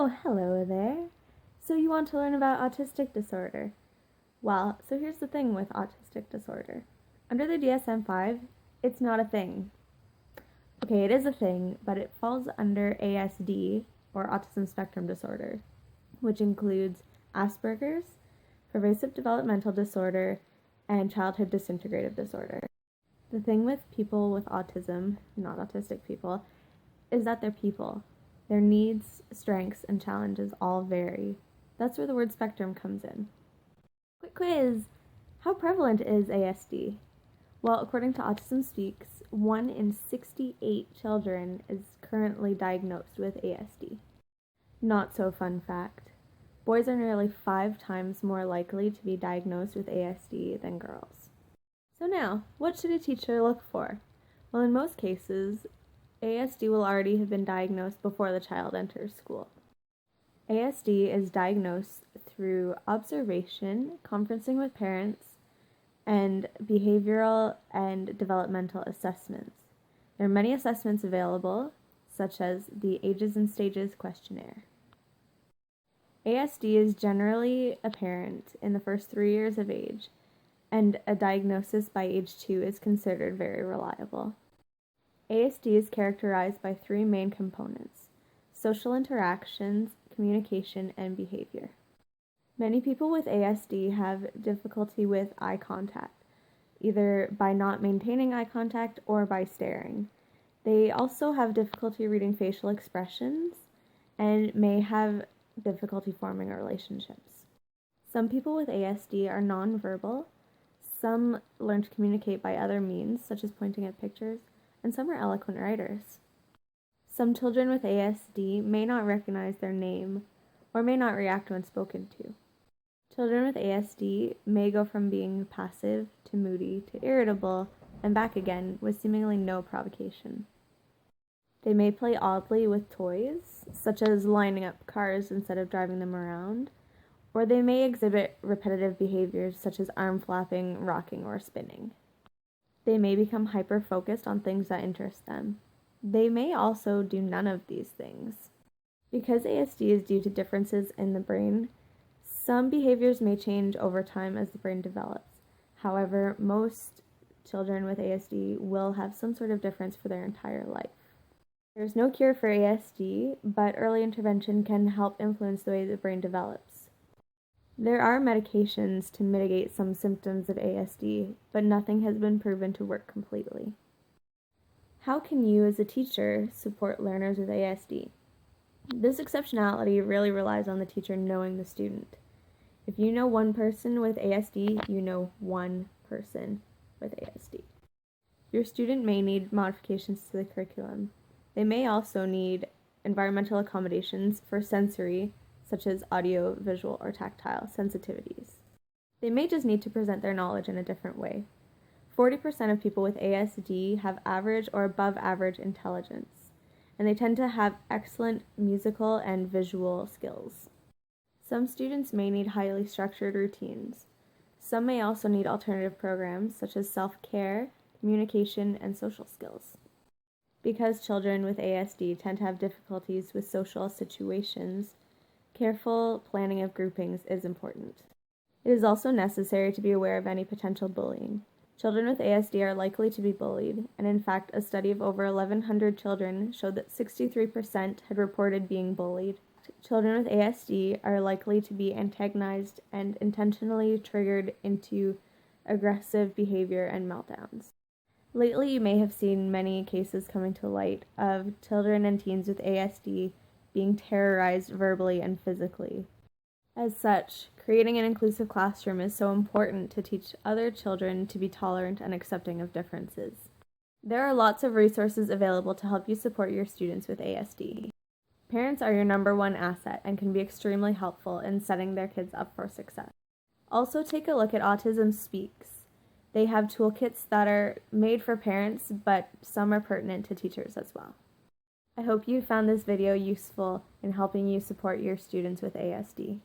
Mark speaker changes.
Speaker 1: Oh, hello there. So you want to learn about autistic disorder? Well, so here's the thing with autistic disorder. Under the DSM-5, it's not a thing. Okay, it is a thing, but it falls under ASD, or autism spectrum disorder, which includes Asperger's, pervasive developmental disorder, and childhood disintegrative disorder. The thing with people with autism, not autistic people, is that they're people. Their needs, strengths, and challenges all vary. That's where the word spectrum comes in. Quick quiz! How prevalent is ASD? Well, according to Autism Speaks, 1 in 68 children is currently diagnosed with ASD. Not so fun fact. Boys are nearly 5 times more likely to be diagnosed with ASD than girls. So now, what should a teacher look for? Well, in most cases, ASD will already have been diagnosed before the child enters school. ASD is diagnosed through observation, conferencing with parents, and behavioral and developmental assessments. There are many assessments available, such as the Ages and Stages questionnaire. ASD is generally apparent in the first 3 years of age, and a diagnosis by age 2 is considered very reliable. ASD is characterized by 3 main components: social interactions, communication, and behavior. Many people with ASD have difficulty with eye contact, either by not maintaining eye contact or by staring. They also have difficulty reading facial expressions and may have difficulty forming relationships. Some people with ASD are nonverbal, some learn to communicate by other means, such as pointing at pictures, and some are eloquent writers. Some children with ASD may not recognize their name or may not react when spoken to. Children with ASD may go from being passive to moody to irritable and back again with seemingly no provocation. They may play oddly with toys, such as lining up cars instead of driving them around, or they may exhibit repetitive behaviors such as arm flapping, rocking, or spinning. They may become hyper-focused on things that interest them. They may also do none of these things. Because ASD is due to differences in the brain, some behaviors may change over time as the brain develops. However, most children with ASD will have some sort of difference for their entire life. There's no cure for ASD, but early intervention can help influence the way the brain develops. There are medications to mitigate some symptoms of ASD, but nothing has been proven to work completely. How can you, as a teacher, support learners with ASD? This exceptionality really relies on the teacher knowing the student. If you know one person with ASD, you know one person with ASD. Your student may need modifications to the curriculum. They may also need environmental accommodations for sensory, such as audio, visual, or tactile sensitivities. They may just need to present their knowledge in a different way. 40% of people with ASD have average or above average intelligence, and they tend to have excellent musical and visual skills. Some students may need highly structured routines. Some may also need alternative programs such as self-care, communication, and social skills. Because children with ASD tend to have difficulties with social situations, careful planning of groupings is important. It is also necessary to be aware of any potential bullying. Children with ASD are likely to be bullied, and in fact, a study of over 1,100 children showed that 63% had reported being bullied. Children with ASD are likely to be antagonized and intentionally triggered into aggressive behavior and meltdowns. Lately, you may have seen many cases coming to light of children and teens with ASD being terrorized verbally and physically. As such, creating an inclusive classroom is so important to teach other children to be tolerant and accepting of differences. There are lots of resources available to help you support your students with ASD. Parents are your #1 asset and can be extremely helpful in setting their kids up for success. Also, take a look at Autism Speaks. They have toolkits that are made for parents, but some are pertinent to teachers as well. I hope you found this video useful in helping you support your students with ASD.